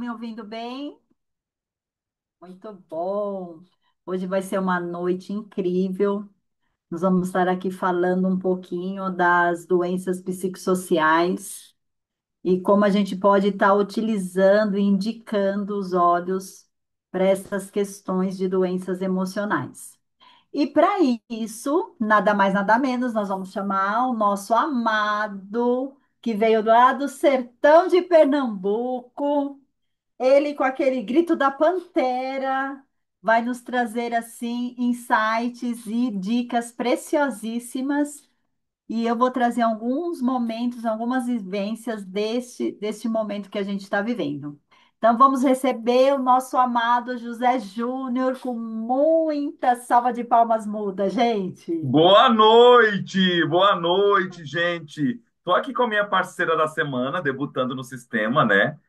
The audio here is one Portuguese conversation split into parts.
Me ouvindo bem? Muito bom. Hoje vai ser uma noite incrível. Nós vamos estar aqui falando um pouquinho das doenças psicossociais e como a gente pode estar utilizando e indicando os olhos para essas questões de doenças emocionais. E para isso, nada mais, nada menos, nós vamos chamar o nosso amado, que veio lá do sertão de Pernambuco. Ele, com aquele grito da pantera, vai nos trazer assim insights e dicas preciosíssimas. E eu vou trazer alguns momentos, algumas vivências deste momento que a gente está vivendo. Então, vamos receber o nosso amado José Júnior com muita salva de palmas muda, gente. Boa noite, gente. Tô aqui com a minha parceira da semana, debutando no sistema, né?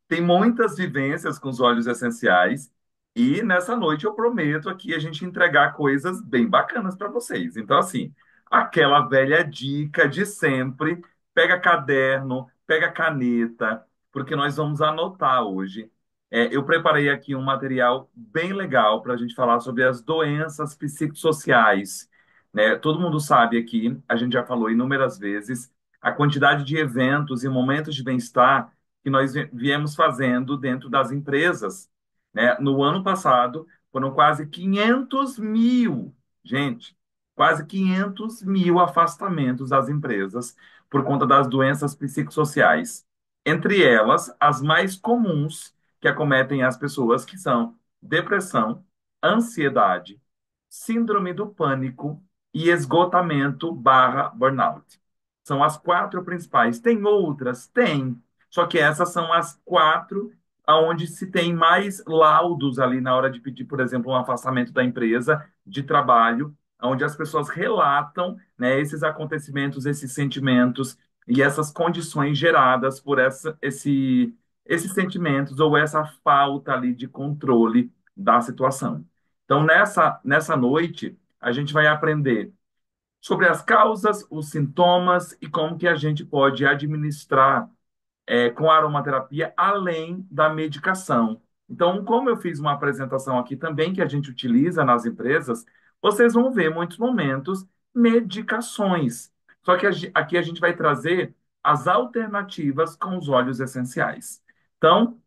Tem muitas vivências com os óleos essenciais e nessa noite eu prometo aqui a gente entregar coisas bem bacanas para vocês. Então, assim, aquela velha dica de sempre, pega caderno, pega caneta, porque nós vamos anotar hoje. Eu preparei aqui um material bem legal para a gente falar sobre as doenças psicossociais, né? Todo mundo sabe aqui, a gente já falou inúmeras vezes, a quantidade de eventos e momentos de bem-estar que nós viemos fazendo dentro das empresas, né? No ano passado, foram quase 500 mil, gente, quase 500 mil afastamentos das empresas por conta das doenças psicossociais. Entre elas, as mais comuns que acometem as pessoas, que são depressão, ansiedade, síndrome do pânico e esgotamento barra burnout. São as quatro principais. Tem outras? Tem. Só que essas são as quatro aonde se tem mais laudos ali na hora de pedir, por exemplo, um afastamento da empresa de trabalho, onde as pessoas relatam, né, esses acontecimentos, esses sentimentos e essas condições geradas por esses sentimentos ou essa falta ali de controle da situação. Então, nessa noite, a gente vai aprender sobre as causas, os sintomas e como que a gente pode administrar com a aromaterapia além da medicação. Então, como eu fiz uma apresentação aqui também que a gente utiliza nas empresas, vocês vão ver muitos momentos medicações. Só que aqui a gente vai trazer as alternativas com os óleos essenciais. Então,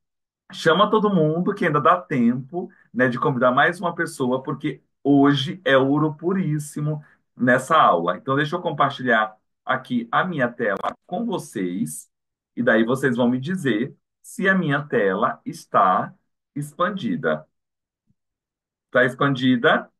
chama todo mundo que ainda dá tempo, né, de convidar mais uma pessoa, porque hoje é ouro puríssimo nessa aula. Então, deixa eu compartilhar aqui a minha tela com vocês, e daí vocês vão me dizer se a minha tela está expandida. Está expandida?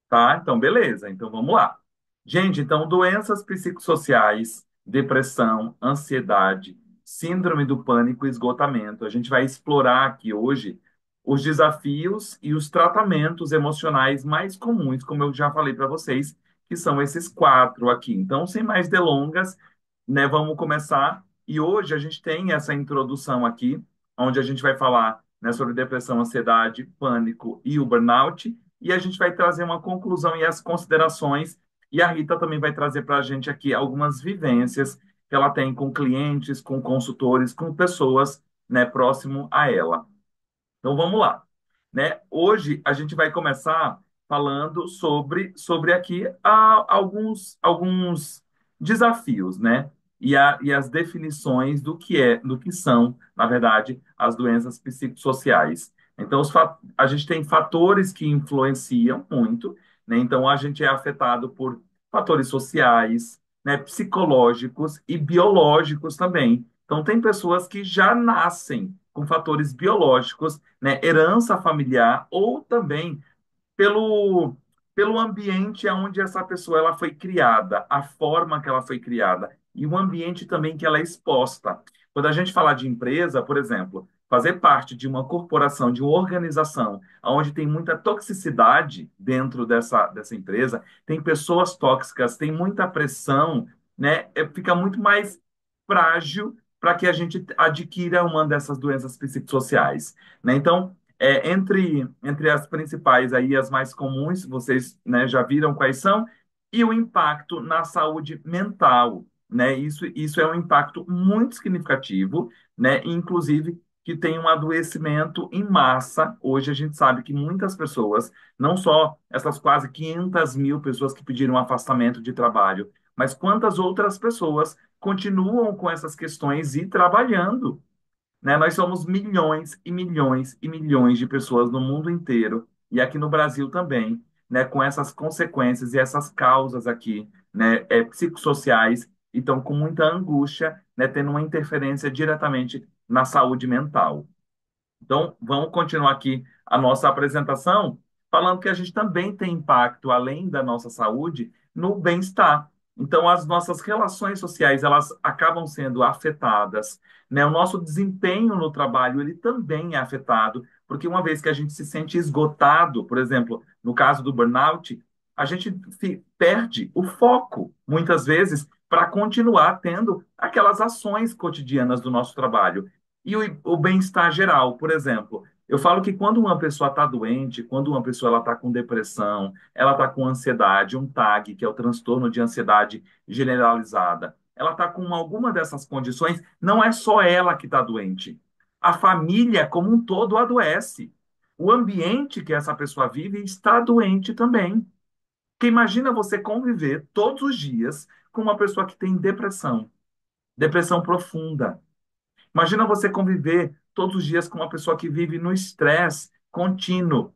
Tá? Então, beleza. Então, vamos lá. Gente, então, doenças psicossociais, depressão, ansiedade, síndrome do pânico e esgotamento. A gente vai explorar aqui hoje os desafios e os tratamentos emocionais mais comuns, como eu já falei para vocês, que são esses quatro aqui. Então, sem mais delongas, né, vamos começar. E hoje a gente tem essa introdução aqui, onde a gente vai falar, né, sobre depressão, ansiedade, pânico e o burnout e a gente vai trazer uma conclusão e as considerações. E a Rita também vai trazer para a gente aqui algumas vivências que ela tem com clientes, com consultores, com pessoas, né, próximo a ela. Então vamos lá, né? Hoje a gente vai começar falando sobre aqui alguns desafios, né? E as definições do que são, na verdade, as doenças psicossociais. Então, a gente tem fatores que influenciam muito, né? Então, a gente é afetado por fatores sociais, né? Psicológicos e biológicos também. Então, tem pessoas que já nascem com fatores biológicos, né, herança familiar ou também pelo, pelo ambiente onde essa pessoa ela foi criada, a forma que ela foi criada e o ambiente também que ela é exposta. Quando a gente fala de empresa, por exemplo, fazer parte de uma corporação, de uma organização, onde tem muita toxicidade dentro dessa empresa, tem pessoas tóxicas, tem muita pressão, né? Fica muito mais frágil para que a gente adquira uma dessas doenças psicossociais, né? Então, entre as principais aí, as mais comuns, vocês, né, já viram quais são, e o impacto na saúde mental. né? Isso é um impacto muito significativo, né? Inclusive que tem um adoecimento em massa. Hoje a gente sabe que muitas pessoas, não só essas quase 500 mil pessoas que pediram afastamento de trabalho, mas quantas outras pessoas continuam com essas questões e trabalhando, né? Nós somos milhões e milhões e milhões de pessoas no mundo inteiro e aqui no Brasil também, né? Com essas consequências e essas causas aqui, né? Psicossociais, então com muita angústia, né? Tendo uma interferência diretamente na saúde mental. Então, vamos continuar aqui a nossa apresentação, falando que a gente também tem impacto, além da nossa saúde, no bem-estar. Então, as nossas relações sociais, elas acabam sendo afetadas, né? O nosso desempenho no trabalho, ele também é afetado, porque uma vez que a gente se sente esgotado, por exemplo, no caso do burnout, a gente perde o foco, muitas vezes, para continuar tendo aquelas ações cotidianas do nosso trabalho. E o bem-estar geral, por exemplo, eu falo que quando uma pessoa está doente, quando uma pessoa está com depressão, ela está com ansiedade, um TAG, que é o transtorno de ansiedade generalizada, ela está com alguma dessas condições, não é só ela que está doente. A família como um todo adoece. O ambiente que essa pessoa vive está doente também. Porque imagina você conviver todos os dias com uma pessoa que tem depressão, depressão profunda. Imagina você conviver todos os dias com uma pessoa que vive no estresse contínuo.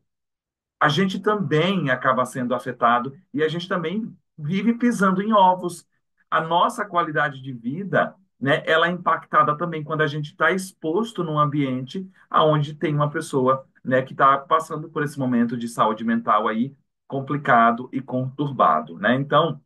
A gente também acaba sendo afetado e a gente também vive pisando em ovos. A nossa qualidade de vida, né, ela é impactada também quando a gente está exposto num ambiente onde tem uma pessoa, né, que está passando por esse momento de saúde mental aí complicado e conturbado, né? Então,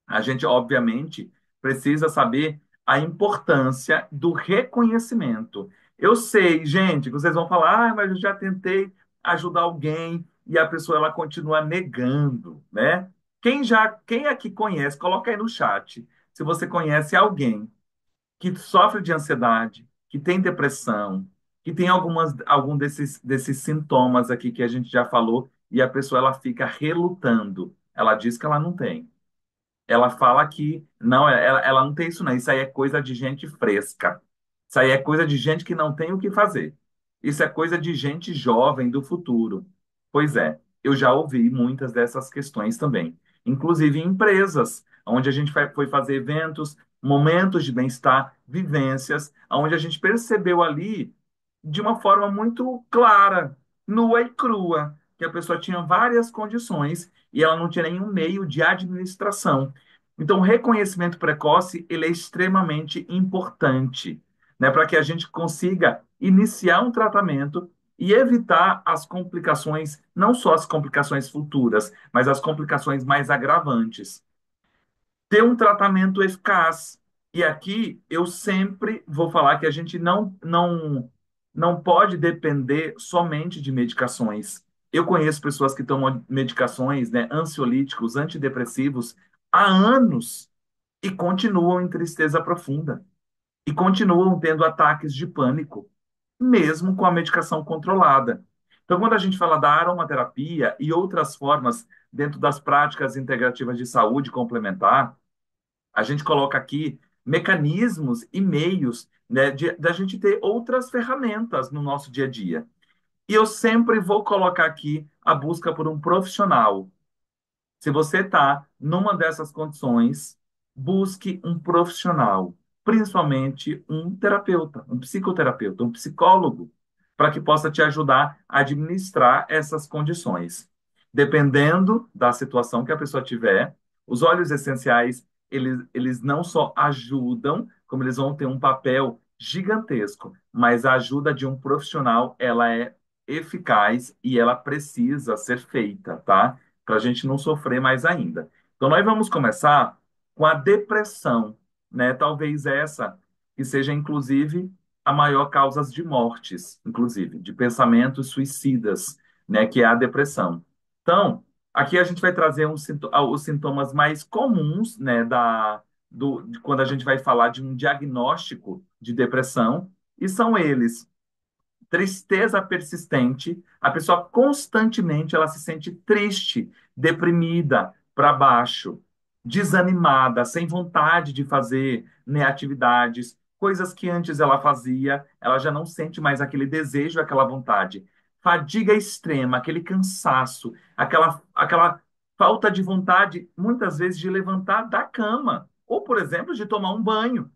a gente, obviamente, precisa saber a importância do reconhecimento. Eu sei, gente, que vocês vão falar, mas eu já tentei ajudar alguém e a pessoa ela continua negando, né? Quem aqui conhece, coloca aí no chat, se você conhece alguém que sofre de ansiedade, que tem depressão, que tem algum desses sintomas aqui que a gente já falou e a pessoa ela fica relutando. Ela diz que ela não tem. Ela fala que não, ela não tem isso, não. Isso aí é coisa de gente fresca. Isso aí é coisa de gente que não tem o que fazer. Isso é coisa de gente jovem do futuro. Pois é, eu já ouvi muitas dessas questões também. Inclusive em empresas, onde a gente foi fazer eventos, momentos de bem-estar, vivências, onde a gente percebeu ali de uma forma muito clara, nua e crua, que a pessoa tinha várias condições e ela não tinha nenhum meio de administração. Então, o reconhecimento precoce ele é extremamente importante, né, para que a gente consiga iniciar um tratamento e evitar as complicações, não só as complicações futuras, mas as complicações mais agravantes ter um tratamento eficaz. E aqui eu sempre vou falar que a gente não pode depender somente de medicações. Eu conheço pessoas que tomam medicações, né, ansiolíticos, antidepressivos há anos e continuam em tristeza profunda e continuam tendo ataques de pânico, mesmo com a medicação controlada. Então, quando a gente fala da aromaterapia e outras formas dentro das práticas integrativas de saúde complementar, a gente coloca aqui mecanismos e meios, né, da gente ter outras ferramentas no nosso dia a dia. E eu sempre vou colocar aqui a busca por um profissional. Se você está numa dessas condições, busque um profissional, principalmente um terapeuta, um psicoterapeuta, um psicólogo, para que possa te ajudar a administrar essas condições. Dependendo da situação que a pessoa tiver, os óleos essenciais, eles não só ajudam, como eles vão ter um papel gigantesco, mas a ajuda de um profissional, ela é eficaz e ela precisa ser feita, tá? Para a gente não sofrer mais ainda. Então, nós vamos começar com a depressão, né? Talvez essa que seja, inclusive, a maior causa de mortes, inclusive, de pensamentos suicidas, né? Que é a depressão. Então, aqui a gente vai trazer os sintomas mais comuns, né? De quando a gente vai falar de um diagnóstico de depressão, e são eles tristeza persistente, a pessoa constantemente ela se sente triste, deprimida, para baixo. desanimada, sem vontade de fazer, né, atividades, coisas que antes ela fazia, ela já não sente mais aquele desejo, aquela vontade. Fadiga extrema, aquele cansaço, aquela falta de vontade, muitas vezes, de levantar da cama, ou, por exemplo, de tomar um banho.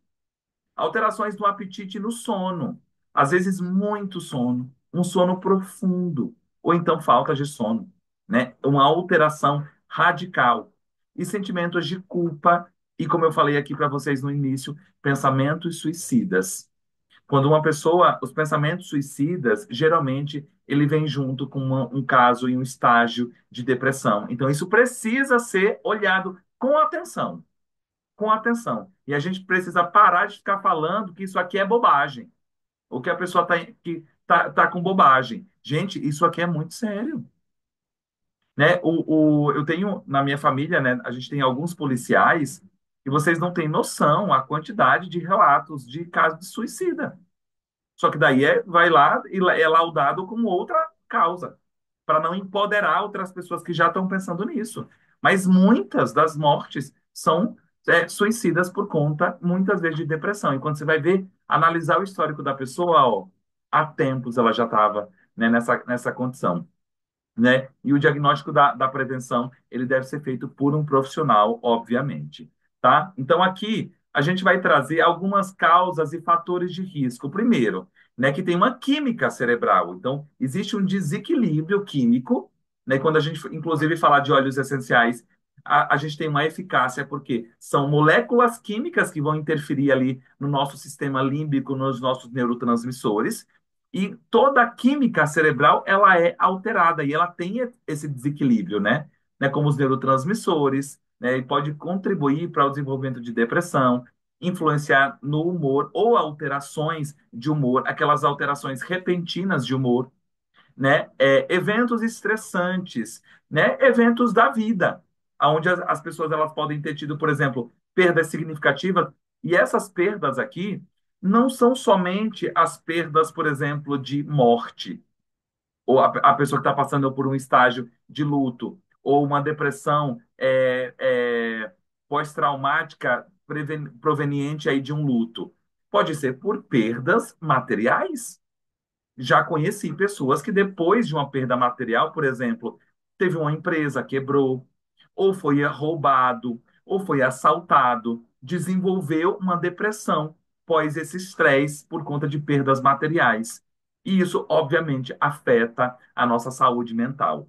Alterações do apetite no sono, às vezes muito sono, um sono profundo, ou então falta de sono, né? Uma alteração radical. E sentimentos de culpa, e como eu falei aqui para vocês no início, pensamentos suicidas. Quando uma pessoa, os pensamentos suicidas, geralmente ele vem junto com um caso e um estágio de depressão. Então isso precisa ser olhado com atenção, com atenção. E a gente precisa parar de ficar falando que isso aqui é bobagem, ou que a pessoa tá com bobagem. Gente, isso aqui é muito sério. Né? Eu tenho na minha família, né, a gente tem alguns policiais e vocês não têm noção a quantidade de relatos de casos de suicida. Só que daí vai lá e é laudado como outra causa, para não empoderar outras pessoas que já estão pensando nisso. Mas muitas das mortes são suicidas por conta, muitas vezes, de depressão. E quando você vai ver, analisar o histórico da pessoa, ó, há tempos ela já estava, né, nessa condição, né? E o diagnóstico da prevenção, ele deve ser feito por um profissional, obviamente, tá? Então, aqui, a gente vai trazer algumas causas e fatores de risco. Primeiro, né, que tem uma química cerebral. Então, existe um desequilíbrio químico, né? Quando a gente, inclusive, falar de óleos essenciais, a gente tem uma eficácia, porque são moléculas químicas que vão interferir ali no nosso sistema límbico, nos nossos neurotransmissores, e toda a química cerebral ela é alterada e ela tem esse desequilíbrio, né? Como os neurotransmissores, né? E pode contribuir para o desenvolvimento de depressão, influenciar no humor ou alterações de humor, aquelas alterações repentinas de humor, né? Eventos estressantes, né? Eventos da vida, onde as pessoas elas podem ter tido, por exemplo, perdas significativas, e essas perdas aqui não são somente as perdas, por exemplo, de morte, ou a pessoa que está passando por um estágio de luto, ou uma depressão pós-traumática proveniente aí de um luto. Pode ser por perdas materiais. Já conheci pessoas que depois de uma perda material, por exemplo, teve uma empresa, quebrou, ou foi roubado, ou foi assaltado, desenvolveu uma depressão pós esse estresse por conta de perdas materiais. E isso, obviamente, afeta a nossa saúde mental.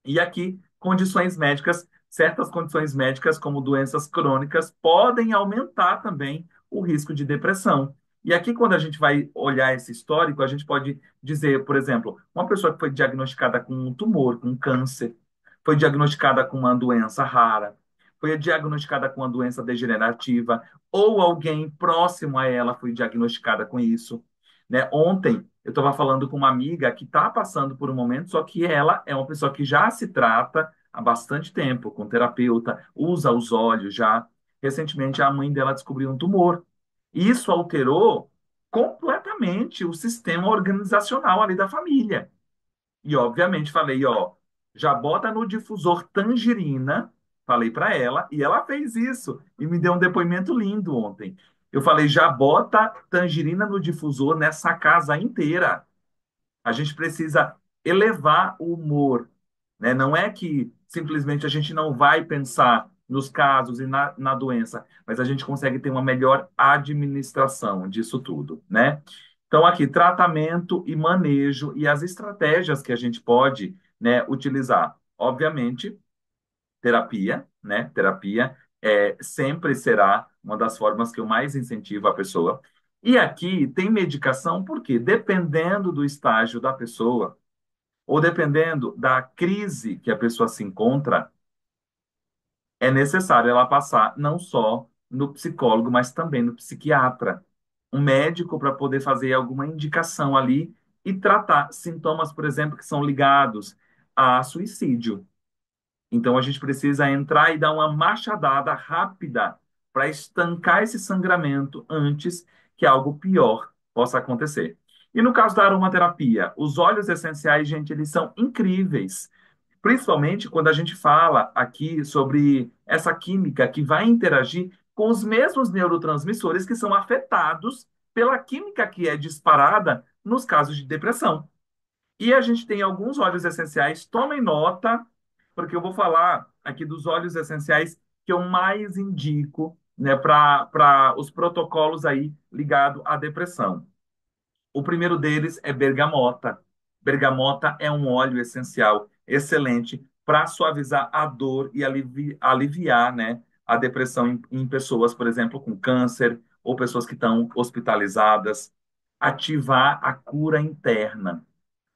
E aqui, condições médicas, certas condições médicas, como doenças crônicas, podem aumentar também o risco de depressão. E aqui, quando a gente vai olhar esse histórico, a gente pode dizer, por exemplo, uma pessoa que foi diagnosticada com um tumor, com um câncer, foi diagnosticada com uma doença rara, foi diagnosticada com uma doença degenerativa, ou alguém próximo a ela foi diagnosticada com isso. Né? Ontem, eu estava falando com uma amiga que está passando por um momento, só que ela é uma pessoa que já se trata há bastante tempo com terapeuta, usa os óleos já. Recentemente, a mãe dela descobriu um tumor. E isso alterou completamente o sistema organizacional ali da família. E, obviamente, falei, ó, já bota no difusor tangerina, falei para ela, e ela fez isso, e me deu um depoimento lindo ontem. Eu falei, já bota tangerina no difusor nessa casa inteira. A gente precisa elevar o humor, né? Não é que simplesmente a gente não vai pensar nos casos e na doença, mas a gente consegue ter uma melhor administração disso tudo, né? Então, aqui, tratamento e manejo e as estratégias que a gente pode, né, utilizar. Obviamente, terapia, né? Terapia sempre será uma das formas que eu mais incentivo a pessoa. E aqui tem medicação, porque dependendo do estágio da pessoa, ou dependendo da crise que a pessoa se encontra, é necessário ela passar não só no psicólogo, mas também no psiquiatra, um médico para poder fazer alguma indicação ali e tratar sintomas, por exemplo, que são ligados a suicídio. Então a gente precisa entrar e dar uma machadada rápida para estancar esse sangramento antes que algo pior possa acontecer. E no caso da aromaterapia, os óleos essenciais, gente, eles são incríveis. Principalmente quando a gente fala aqui sobre essa química que vai interagir com os mesmos neurotransmissores que são afetados pela química que é disparada nos casos de depressão. E a gente tem alguns óleos essenciais, tomem nota, porque eu vou falar aqui dos óleos essenciais que eu mais indico, né, para os protocolos aí ligado à depressão. O primeiro deles é bergamota. Bergamota é um óleo essencial excelente para suavizar a dor e aliviar, né, a depressão em pessoas, por exemplo, com câncer ou pessoas que estão hospitalizadas. Ativar a cura interna.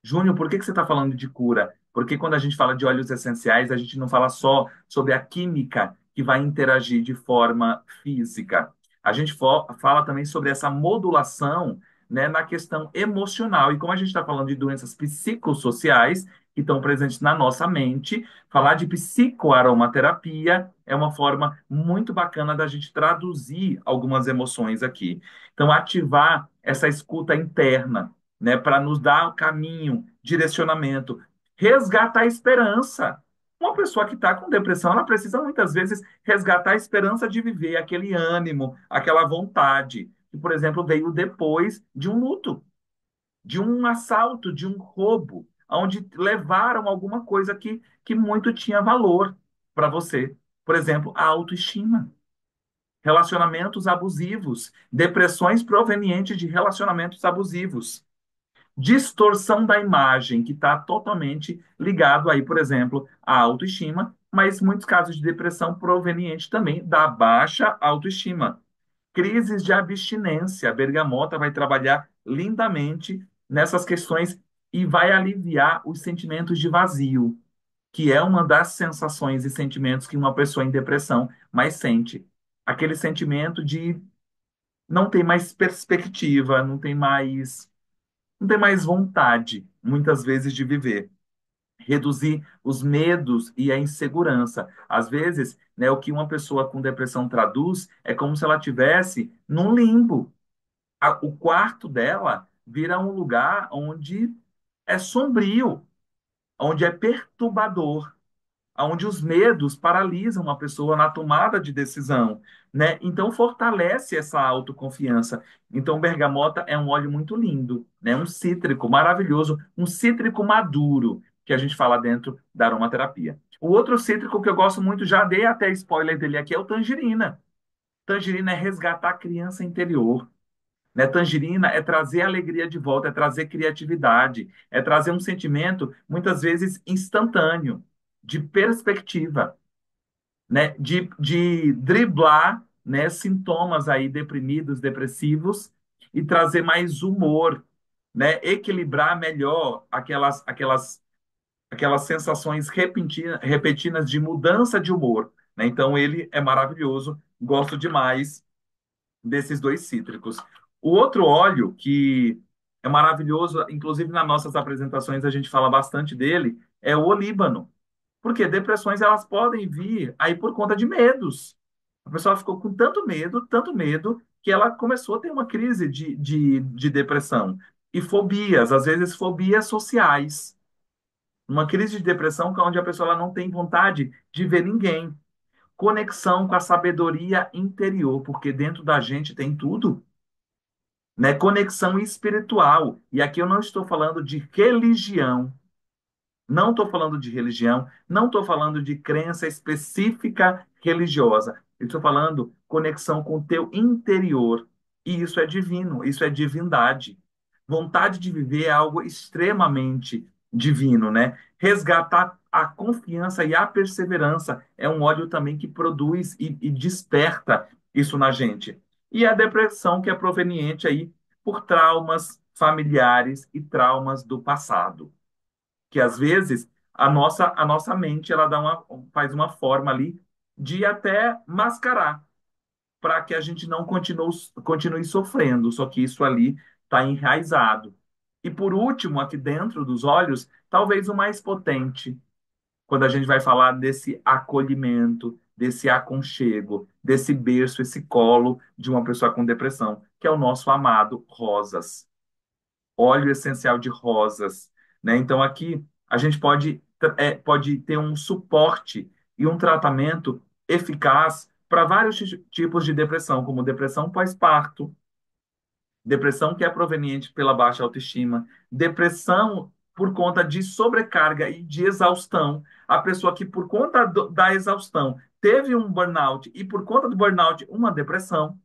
Júnior, por que que você está falando de cura? Porque quando a gente fala de óleos essenciais, a gente não fala só sobre a química que vai interagir de forma física. A gente fala também sobre essa modulação, né, na questão emocional. E como a gente está falando de doenças psicossociais que estão presentes na nossa mente, falar de psicoaromaterapia é uma forma muito bacana da gente traduzir algumas emoções aqui. Então, ativar essa escuta interna, né, para nos dar caminho, direcionamento, resgatar a esperança. Uma pessoa que está com depressão, ela precisa muitas vezes resgatar a esperança de viver, aquele ânimo, aquela vontade, que, por exemplo, veio depois de um luto, de um assalto, de um roubo, onde levaram alguma coisa que muito tinha valor para você. Por exemplo, a autoestima, relacionamentos abusivos, depressões provenientes de relacionamentos abusivos, distorção da imagem, que está totalmente ligado aí, por exemplo, à autoestima, mas muitos casos de depressão provenientes também da baixa autoestima. Crises de abstinência, a bergamota vai trabalhar lindamente nessas questões e vai aliviar os sentimentos de vazio, que é uma das sensações e sentimentos que uma pessoa em depressão mais sente. Aquele sentimento de não ter mais perspectiva, não tem mais vontade, muitas vezes, de viver. Reduzir os medos e a insegurança. Às vezes, né, o que uma pessoa com depressão traduz é como se ela tivesse num limbo. O quarto dela vira um lugar onde é sombrio, onde é perturbador, onde os medos paralisam a pessoa na tomada de decisão, né? Então fortalece essa autoconfiança. Então bergamota é um óleo muito lindo, né? Um cítrico maravilhoso, um cítrico maduro que a gente fala dentro da aromaterapia. O outro cítrico que eu gosto muito, já dei até spoiler dele aqui, é o tangerina. Tangerina é resgatar a criança interior. Né? Tangerina é trazer alegria de volta, é trazer criatividade, é trazer um sentimento, muitas vezes, instantâneo, de perspectiva, né? De driblar, né, sintomas aí deprimidos, depressivos, e trazer mais humor, né? Equilibrar melhor aquelas sensações repetidas de mudança de humor. Né? Então, ele é maravilhoso, gosto demais desses dois cítricos. O outro óleo que é maravilhoso, inclusive nas nossas apresentações a gente fala bastante dele, é o olíbano. Porque depressões elas podem vir aí por conta de medos. A pessoa ficou com tanto medo, que ela começou a ter uma crise de depressão. E fobias, às vezes fobias sociais. Uma crise de depressão onde a pessoa ela não tem vontade de ver ninguém. Conexão com a sabedoria interior, porque dentro da gente tem tudo, né? Conexão espiritual. E aqui eu não estou falando de religião, não estou falando de religião, não estou falando de crença específica religiosa. Eu estou falando conexão com o teu interior. E isso é divino, isso é divindade. Vontade de viver é algo extremamente divino, né? Resgatar a confiança e a perseverança é um óleo também que produz e desperta isso na gente. E a depressão que é proveniente aí por traumas familiares e traumas do passado, que às vezes a nossa mente ela faz uma forma ali de até mascarar para que a gente não continue sofrendo, só que isso ali está enraizado. E por último, aqui dentro dos olhos, talvez o mais potente, quando a gente vai falar desse acolhimento, desse aconchego, desse berço, esse colo de uma pessoa com depressão, que é o nosso amado rosas, óleo essencial de rosas, né? Então aqui a gente pode pode ter um suporte e um tratamento eficaz para vários tipos de depressão, como depressão pós-parto, depressão que é proveniente pela baixa autoestima, depressão por conta de sobrecarga e de exaustão. A pessoa que, por conta da exaustão, teve um burnout e, por conta do burnout, uma depressão.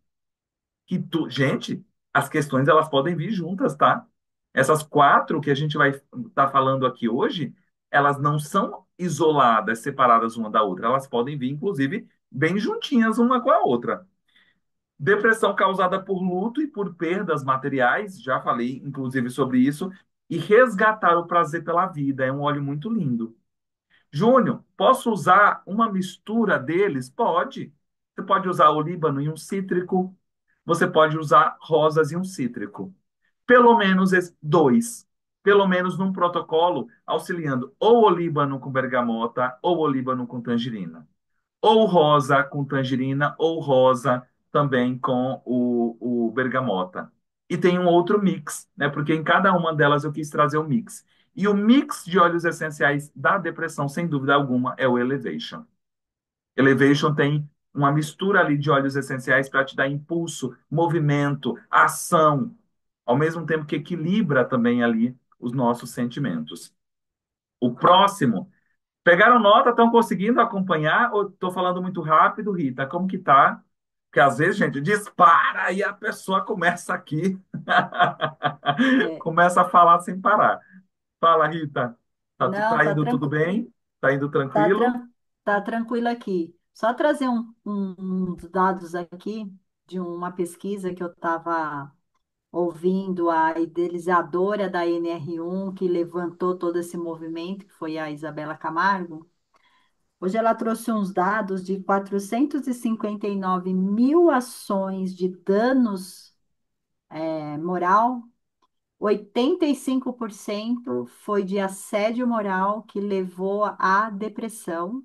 Gente, as questões elas podem vir juntas, tá? Essas quatro que a gente vai estar falando aqui hoje, elas não são isoladas, separadas uma da outra. Elas podem vir, inclusive, bem juntinhas uma com a outra. Depressão causada por luto e por perdas materiais, já falei inclusive sobre isso, e resgatar o prazer pela vida, é um óleo muito lindo. Júnior, posso usar uma mistura deles? Pode. Você pode usar olíbano e um cítrico, você pode usar rosas e um cítrico. Pelo menos dois. Pelo menos num protocolo, auxiliando ou olíbano com bergamota ou olíbano com tangerina ou rosa com tangerina, ou rosa também com o bergamota. E tem um outro mix, né? Porque em cada uma delas eu quis trazer o mix. E o mix de óleos essenciais da depressão, sem dúvida alguma, é o Elevation. Elevation tem uma mistura ali de óleos essenciais para te dar impulso, movimento, ação, ao mesmo tempo que equilibra também ali os nossos sentimentos. O próximo. Pegaram nota, estão conseguindo acompanhar ou estou falando muito rápido, Rita? Como que tá? Porque às vezes, gente, dispara e a pessoa começa aqui, É, começa a falar sem parar. Fala, Rita. não, Tá indo tudo bem? Tá indo tá, tranquilo? tá tranquilo aqui. Só trazer uns dados aqui de uma pesquisa que eu estava ouvindo a idealizadora da NR1, que levantou todo esse movimento, que foi a Isabela Camargo. Hoje ela trouxe uns dados de 459 mil ações de danos moral. 85% foi de assédio moral que levou à depressão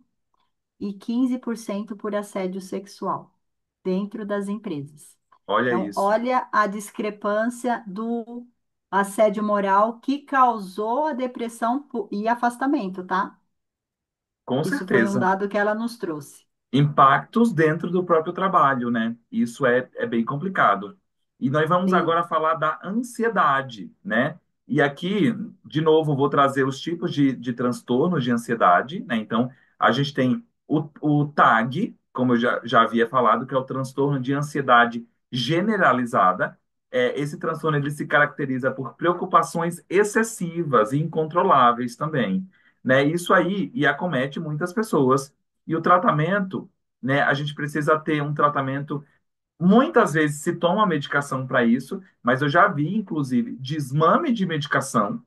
e 15% por assédio sexual dentro das empresas. Olha Então, isso. olha a discrepância do assédio moral que causou a depressão e afastamento, tá? Com Isso foi um certeza. dado que ela nos trouxe. Impactos dentro do próprio trabalho, né? Isso é bem complicado. E nós vamos Sim, agora falar da ansiedade, né? E aqui, de novo, vou trazer os tipos de transtornos de ansiedade, né? Então, a gente tem o TAG, como eu já havia falado, que é o transtorno de ansiedade generalizada. Esse transtorno ele se caracteriza por preocupações excessivas e incontroláveis também, né? Isso aí e acomete muitas pessoas. E o tratamento, né? A gente precisa ter um tratamento. Muitas vezes se toma medicação para isso, mas eu já vi, inclusive, desmame de medicação,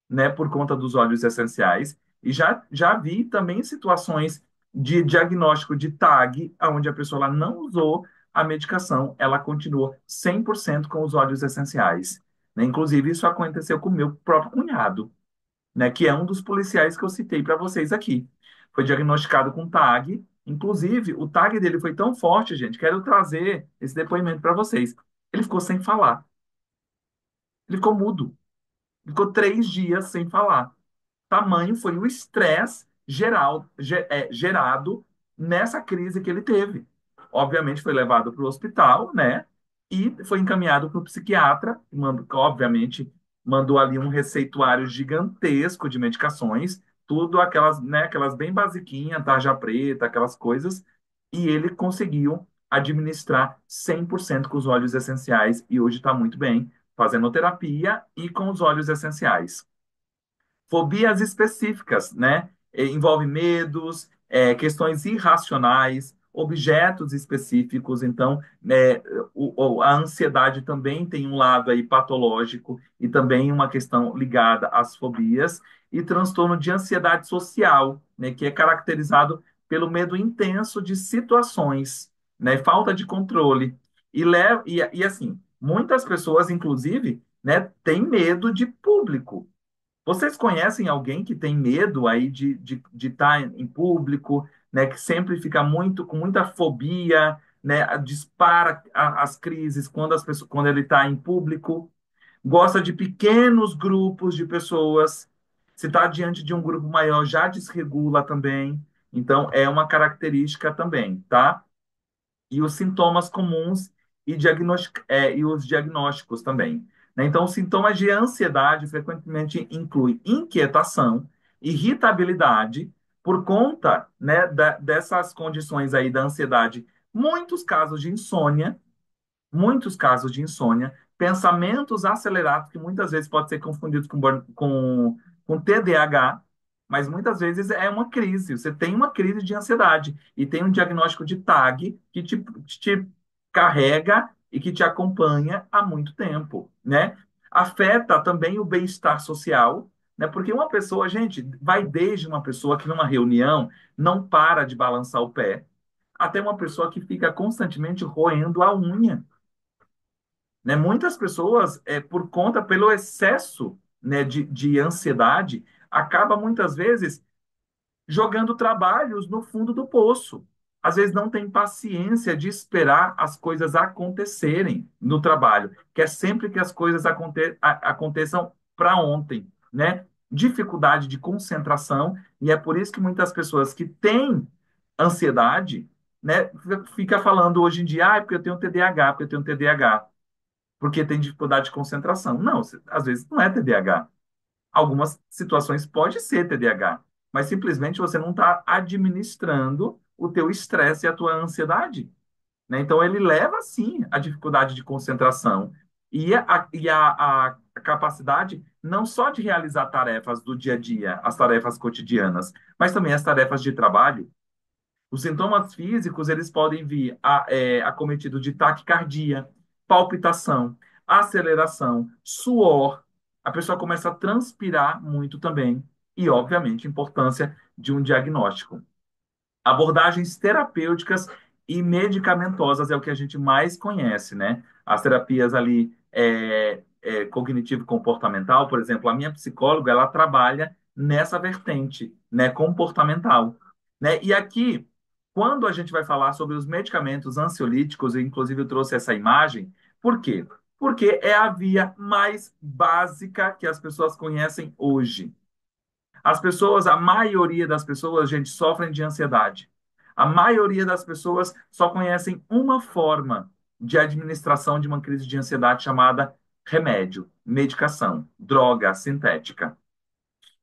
né? Por conta dos óleos essenciais. E já vi também situações de diagnóstico de TAG, onde a pessoa ela não usou a medicação, ela continuou 100% com os óleos essenciais. Né? Inclusive, isso aconteceu com o meu próprio cunhado, né, que é um dos policiais que eu citei para vocês aqui. Foi diagnosticado com TAG. Inclusive, o TAG dele foi tão forte, gente, quero trazer esse depoimento para vocês. Ele ficou sem falar. Ele ficou mudo. Ficou 3 dias sem falar. Tamanho foi o estresse gerado nessa crise que ele teve. Obviamente foi levado para o hospital, né? E foi encaminhado para o psiquiatra, obviamente mandou ali um receituário gigantesco de medicações, tudo aquelas, né, aquelas bem basiquinhas, tarja preta, aquelas coisas, e ele conseguiu administrar 100% com os óleos essenciais e hoje está muito bem, fazendo terapia e com os óleos essenciais. Fobias específicas, né? Envolve medos, questões irracionais, objetos específicos. Então, a ansiedade também tem um lado aí patológico e também uma questão ligada às fobias e transtorno de ansiedade social, né? Que é caracterizado pelo medo intenso de situações, né? Falta de controle e assim, muitas pessoas, inclusive, né, têm medo de público. Vocês conhecem alguém que tem medo aí de estar em público, né? Que sempre fica muito com muita fobia, né? Dispara as crises quando ele está em público, gosta de pequenos grupos de pessoas. Se está diante de um grupo maior, já desregula também. Então, é uma característica também, tá? E os sintomas comuns e os diagnósticos também, né? Então, os sintomas de ansiedade frequentemente incluem inquietação, irritabilidade, por conta, né, dessas condições aí da ansiedade, muitos casos de insônia, pensamentos acelerados, que muitas vezes pode ser confundidos com TDAH, mas muitas vezes é uma crise. Você tem uma crise de ansiedade e tem um diagnóstico de TAG que te carrega e que te acompanha há muito tempo, né? Afeta também o bem-estar social, né? Porque uma pessoa, gente, vai desde uma pessoa que numa reunião não para de balançar o pé, até uma pessoa que fica constantemente roendo a unha, né? Muitas pessoas, por conta, pelo excesso, né, de ansiedade, acaba muitas vezes jogando trabalhos no fundo do poço. Às vezes não tem paciência de esperar as coisas acontecerem no trabalho, quer sempre que as coisas aconteçam para ontem, né? Dificuldade de concentração, e é por isso que muitas pessoas que têm ansiedade, né, fica falando hoje em dia, ah, é porque eu tenho TDAH, porque eu tenho TDAH porque tem dificuldade de concentração. Não, às vezes não é TDAH. Algumas situações pode ser TDAH, mas simplesmente você não está administrando o teu estresse e a tua ansiedade, né? Então ele leva sim a dificuldade de concentração e a capacidade não só de realizar tarefas do dia a dia, as tarefas cotidianas, mas também as tarefas de trabalho. Os sintomas físicos, eles podem vir acometidos de taquicardia, palpitação, aceleração, suor. A pessoa começa a transpirar muito também. E, obviamente, a importância de um diagnóstico. Abordagens terapêuticas e medicamentosas é o que a gente mais conhece, né? As terapias ali cognitivo-comportamental, por exemplo, a minha psicóloga, ela trabalha nessa vertente, né, comportamental, né? E aqui, quando a gente vai falar sobre os medicamentos ansiolíticos, e inclusive eu trouxe essa imagem, por quê? Porque é a via mais básica que as pessoas conhecem hoje. As pessoas, a maioria das pessoas, gente, sofrem de ansiedade. A maioria das pessoas só conhecem uma forma de administração de uma crise de ansiedade chamada remédio, medicação, droga sintética.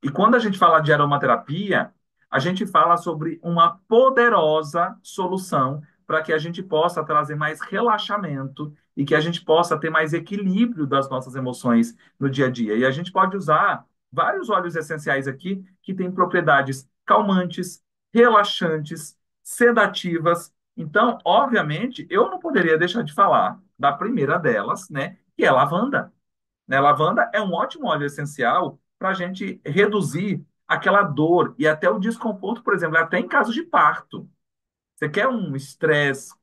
E quando a gente fala de aromaterapia, a gente fala sobre uma poderosa solução para que a gente possa trazer mais relaxamento e que a gente possa ter mais equilíbrio das nossas emoções no dia a dia. E a gente pode usar vários óleos essenciais aqui que têm propriedades calmantes, relaxantes, sedativas. Então, obviamente, eu não poderia deixar de falar da primeira delas, né, que é a lavanda, né? Lavanda é um ótimo óleo essencial para a gente reduzir aquela dor e até o desconforto, por exemplo, até em caso de parto. Você quer um estresse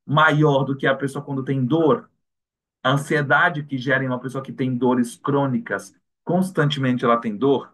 maior do que a pessoa quando tem dor? A ansiedade que gera em uma pessoa que tem dores crônicas, constantemente ela tem dor,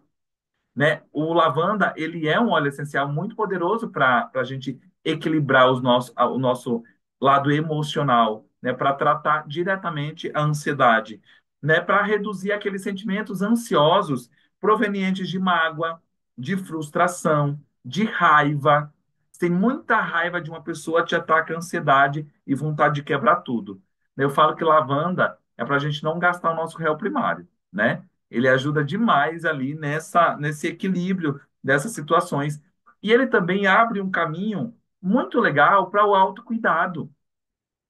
né? O lavanda, ele é um óleo essencial muito poderoso para a gente equilibrar o nosso lado emocional, né? Para tratar diretamente a ansiedade, né? Para reduzir aqueles sentimentos ansiosos provenientes de mágoa, de frustração, de raiva. Se tem muita raiva de uma pessoa, te ataca a ansiedade e vontade de quebrar tudo. Eu falo que lavanda é para a gente não gastar o nosso réu primário, né? Ele ajuda demais ali nesse equilíbrio dessas situações. E ele também abre um caminho muito legal para o autocuidado.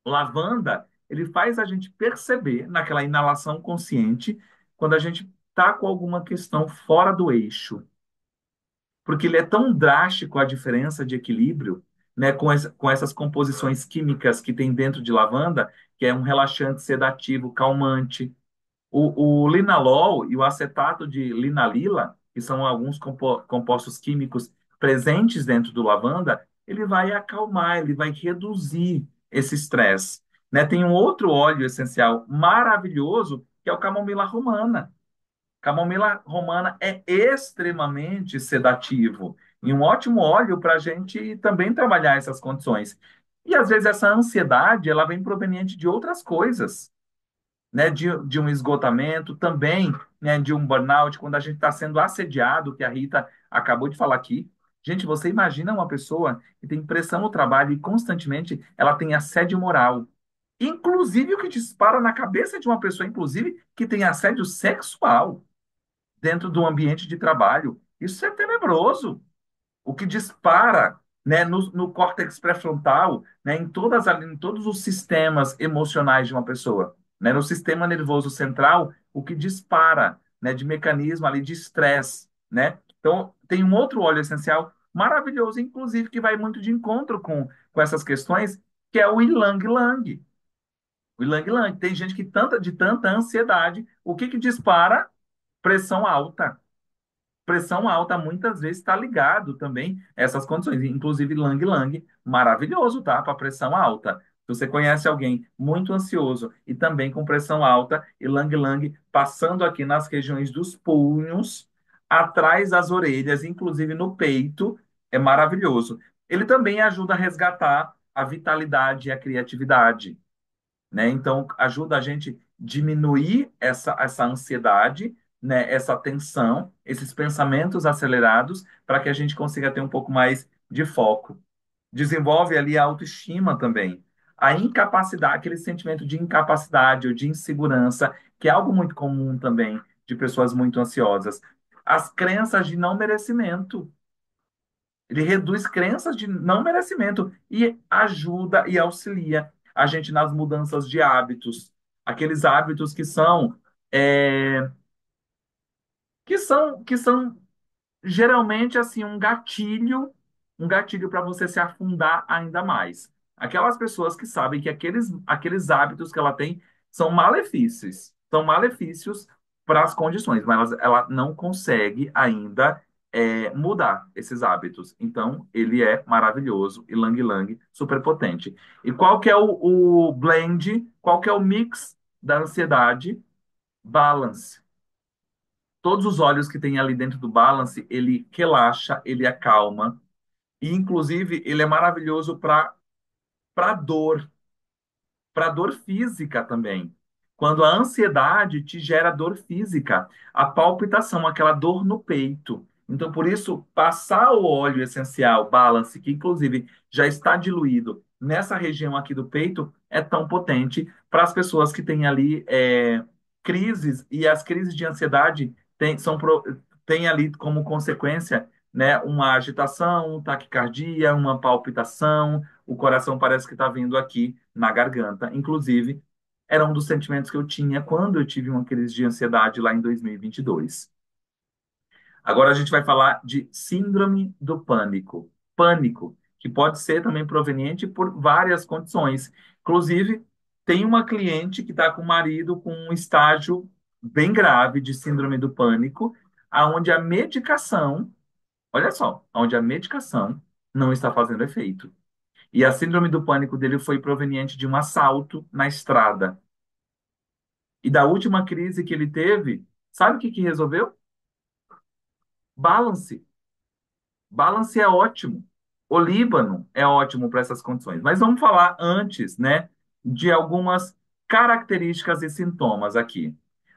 Lavanda, ele faz a gente perceber naquela inalação consciente quando a gente está com alguma questão fora do eixo. Porque ele é tão drástico a diferença de equilíbrio, né, com essas composições químicas que tem dentro de lavanda, que é um relaxante sedativo, calmante, o linalol e o acetato de linalila, que são alguns compostos químicos presentes dentro do lavanda, ele vai acalmar, ele vai reduzir esse estresse. Né? Tem um outro óleo essencial maravilhoso, que é o camomila romana. Camomila romana é extremamente sedativo e um ótimo óleo para a gente também trabalhar essas condições. E às vezes essa ansiedade ela vem proveniente de outras coisas, né, de um esgotamento também. né, de um burnout, quando a gente está sendo assediado, que a Rita acabou de falar aqui. Gente, você imagina uma pessoa que tem pressão no trabalho e constantemente ela tem assédio moral. Inclusive o que dispara na cabeça de uma pessoa, inclusive, que tem assédio sexual dentro do ambiente de trabalho. Isso é tenebroso. O que dispara, né, no córtex pré-frontal, né, em todos os sistemas emocionais de uma pessoa, né, no sistema nervoso central, o que dispara, né, de mecanismo ali de estresse, né? Então, tem um outro óleo essencial maravilhoso, inclusive, que vai muito de encontro com essas questões, que é o ylang-ylang. O ylang-ylang. Tem gente que de tanta ansiedade, o que que dispara? Pressão alta. Pressão alta muitas vezes está ligado também a essas condições, inclusive Lang Lang, maravilhoso, tá? Para pressão alta. Se você conhece alguém muito ansioso e também com pressão alta, e Lang Lang passando aqui nas regiões dos punhos, atrás das orelhas, inclusive no peito, é maravilhoso. Ele também ajuda a resgatar a vitalidade e a criatividade, né? Então, ajuda a gente diminuir essa ansiedade, né? Essa tensão, esses pensamentos acelerados, para que a gente consiga ter um pouco mais de foco. Desenvolve ali a autoestima também. A incapacidade, aquele sentimento de incapacidade ou de insegurança, que é algo muito comum também de pessoas muito ansiosas. As crenças de não merecimento. Ele reduz crenças de não merecimento e ajuda e auxilia a gente nas mudanças de hábitos, aqueles hábitos é, que são geralmente assim um gatilho para você se afundar ainda mais. Aquelas pessoas que sabem que aqueles hábitos que ela tem são malefícios para as condições, mas ela não consegue ainda mudar esses hábitos. Então, ele é maravilhoso e Lang Lang super potente. E qual que é o blend? Qual que é o mix da ansiedade? Balance. Todos os óleos que tem ali dentro do Balance, ele relaxa, ele acalma. E, inclusive, ele é maravilhoso para dor, para dor física também. Quando a ansiedade te gera dor física, a palpitação, aquela dor no peito. Então, por isso, passar o óleo essencial Balance, que inclusive já está diluído nessa região aqui do peito, é tão potente para as pessoas que têm ali crises, e as crises de ansiedade têm ali como consequência, né, uma agitação, taquicardia, uma palpitação, o coração parece que está vindo aqui na garganta. Inclusive, era um dos sentimentos que eu tinha quando eu tive uma crise de ansiedade lá em 2022. Agora a gente vai falar de síndrome do pânico. Pânico, que pode ser também proveniente por várias condições. Inclusive, tem uma cliente que está com o marido com um estágio bem grave de síndrome do pânico, aonde a medicação, olha só, onde a medicação não está fazendo efeito. E a síndrome do pânico dele foi proveniente de um assalto na estrada. E da última crise que ele teve, sabe o que que resolveu? Balance. Balance é ótimo. O Líbano é ótimo para essas condições. Mas vamos falar antes, né, de algumas características e sintomas aqui.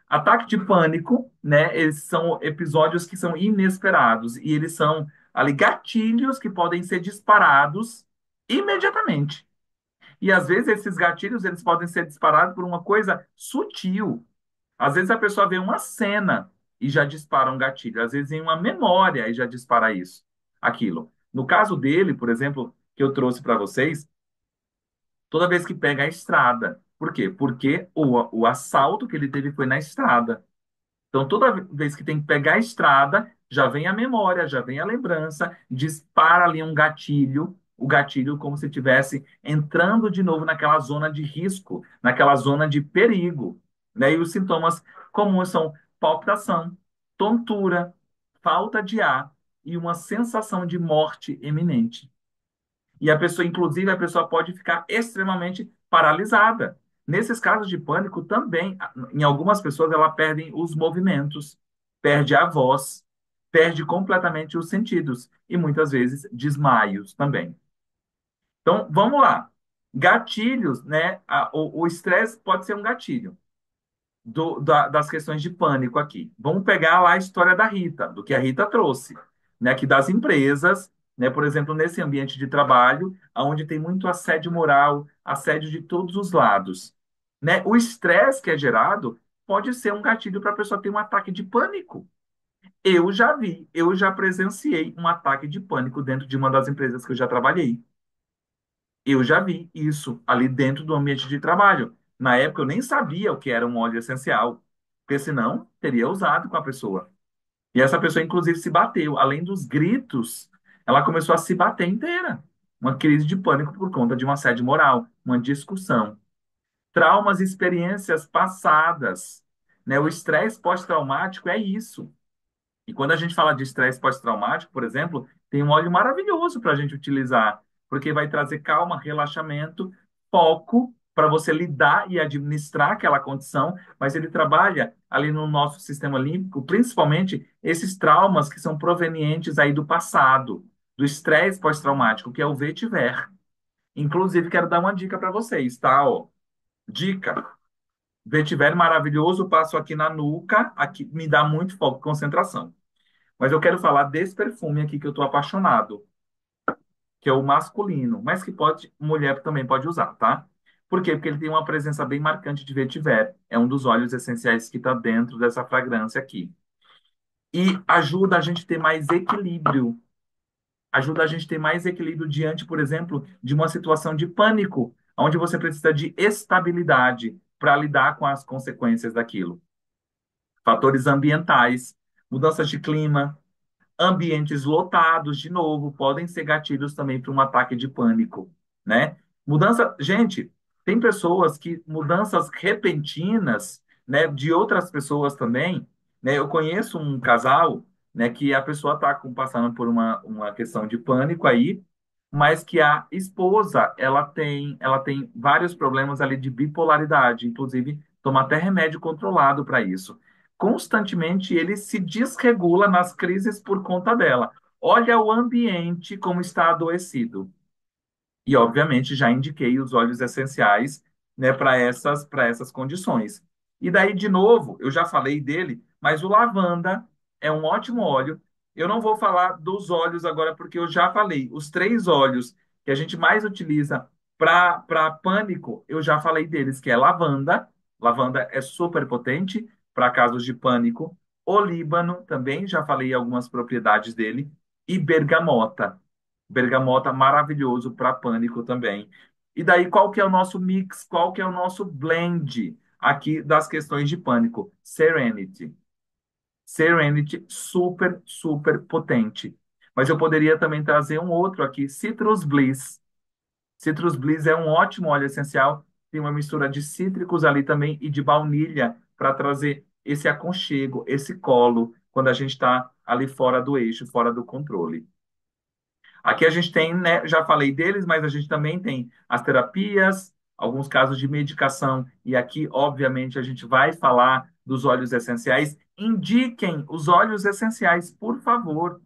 Ataque de pânico, né, eles são episódios que são inesperados e eles são ali gatilhos que podem ser disparados imediatamente. E às vezes esses gatilhos eles podem ser disparados por uma coisa sutil. Às vezes a pessoa vê uma cena e já dispara um gatilho. Às vezes em uma memória e já dispara isso, aquilo. No caso dele, por exemplo, que eu trouxe para vocês, toda vez que pega a estrada. Por quê? Porque o assalto que ele teve foi na estrada. Então, toda vez que tem que pegar a estrada, já vem a memória, já vem a lembrança, dispara ali um gatilho, o gatilho como se estivesse entrando de novo naquela zona de risco, naquela zona de perigo. Né? E os sintomas comuns são palpitação, tontura, falta de ar e uma sensação de morte iminente. E a pessoa, inclusive, a pessoa pode ficar extremamente paralisada. Nesses casos de pânico, também, em algumas pessoas, ela perdem os movimentos, perde a voz, perde completamente os sentidos e muitas vezes desmaios também. Então, vamos lá. Gatilhos, né? O estresse pode ser um gatilho. das questões de pânico aqui. Vamos pegar lá a história da Rita, do que a Rita trouxe, né, que das empresas, né, por exemplo, nesse ambiente de trabalho, onde tem muito assédio moral, assédio de todos os lados, né, o estresse que é gerado pode ser um gatilho para a pessoa ter um ataque de pânico. Eu já vi, eu já presenciei um ataque de pânico dentro de uma das empresas que eu já trabalhei. Eu já vi isso ali dentro do ambiente de trabalho. Na época eu nem sabia o que era um óleo essencial, porque senão teria usado com a pessoa. E essa pessoa, inclusive, se bateu. Além dos gritos, ela começou a se bater inteira. Uma crise de pânico por conta de um assédio moral, uma discussão. Traumas e experiências passadas. Né? O estresse pós-traumático é isso. E quando a gente fala de estresse pós-traumático, por exemplo, tem um óleo maravilhoso para a gente utilizar, porque vai trazer calma, relaxamento, foco para você lidar e administrar aquela condição, mas ele trabalha ali no nosso sistema límbico, principalmente esses traumas que são provenientes aí do passado, do estresse pós-traumático, que é o vetiver. Inclusive, quero dar uma dica para vocês, tá? Ó, dica. Vetiver maravilhoso, passo aqui na nuca, aqui me dá muito foco e concentração. Mas eu quero falar desse perfume aqui que eu estou apaixonado, que é o masculino, mas que pode, mulher também pode usar, tá? Por quê? Porque ele tem uma presença bem marcante de vetiver. É um dos óleos essenciais que está dentro dessa fragrância aqui. E ajuda a gente a ter mais equilíbrio. Ajuda a gente a ter mais equilíbrio diante, por exemplo, de uma situação de pânico, onde você precisa de estabilidade para lidar com as consequências daquilo. Fatores ambientais, mudanças de clima, ambientes lotados, de novo, podem ser gatilhos também para um ataque de pânico, né? Mudança, gente, tem pessoas que mudanças repentinas, né, de outras pessoas também, né? Eu conheço um casal, né, que a pessoa está passando por uma questão de pânico aí, mas que a esposa, ela tem vários problemas ali de bipolaridade, inclusive toma até remédio controlado para isso. Constantemente ele se desregula nas crises por conta dela. Olha o ambiente como está adoecido. E, obviamente, já indiquei os óleos essenciais, né, para essas condições. E daí, de novo, eu já falei dele, mas o lavanda é um ótimo óleo. Eu não vou falar dos óleos agora, porque eu já falei. Os três óleos que a gente mais utiliza para pânico, eu já falei deles, que é lavanda. Lavanda é super potente para casos de pânico. Olíbano, também já falei algumas propriedades dele. E bergamota. Bergamota maravilhoso para pânico também. E daí, qual que é o nosso mix? Qual que é o nosso blend aqui das questões de pânico? Serenity. Serenity, super, super potente. Mas eu poderia também trazer um outro aqui, Citrus Bliss. Citrus Bliss é um ótimo óleo essencial, tem uma mistura de cítricos ali também e de baunilha para trazer esse aconchego, esse colo, quando a gente está ali fora do eixo, fora do controle. Aqui a gente tem, né, já falei deles, mas a gente também tem as terapias, alguns casos de medicação, e aqui, obviamente, a gente vai falar dos óleos essenciais. Indiquem os óleos essenciais, por favor,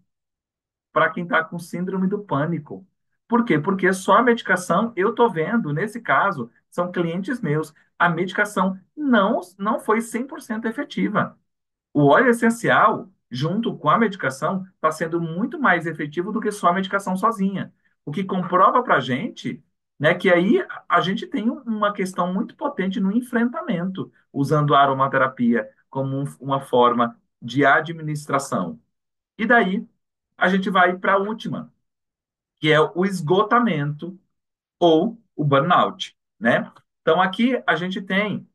para quem está com síndrome do pânico. Por quê? Porque só a medicação, eu estou vendo, nesse caso, são clientes meus, a medicação não foi 100% efetiva. O óleo essencial, junto com a medicação, está sendo muito mais efetivo do que só a medicação sozinha. O que comprova para a gente, né, que aí a gente tem uma questão muito potente no enfrentamento, usando a aromaterapia como uma forma de administração. E daí a gente vai para a última, que é o esgotamento ou o burnout, né? Então aqui a gente tem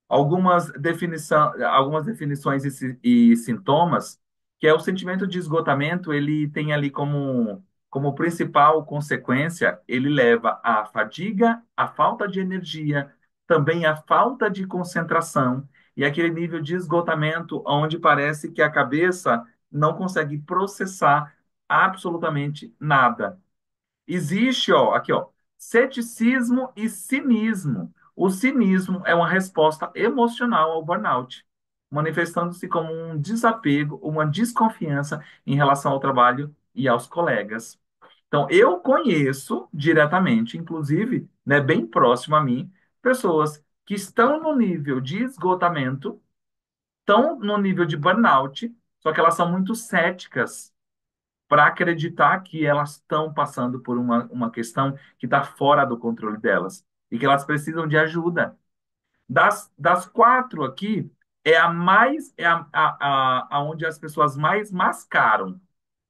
algumas definições e sintomas, que é o sentimento de esgotamento, ele tem ali como principal consequência, ele leva à fadiga, à falta de energia, também à falta de concentração, e aquele nível de esgotamento onde parece que a cabeça não consegue processar absolutamente nada. Existe, ó, aqui, ó, ceticismo e cinismo. O cinismo é uma resposta emocional ao burnout, manifestando-se como um desapego, uma desconfiança em relação ao trabalho e aos colegas. Então, eu conheço diretamente, inclusive, né, bem próximo a mim, pessoas que estão no nível de esgotamento, estão no nível de burnout, só que elas são muito céticas para acreditar que elas estão passando por uma questão que está fora do controle delas e que elas precisam de ajuda. Das quatro aqui, é a mais, é a onde as pessoas mais mascaram.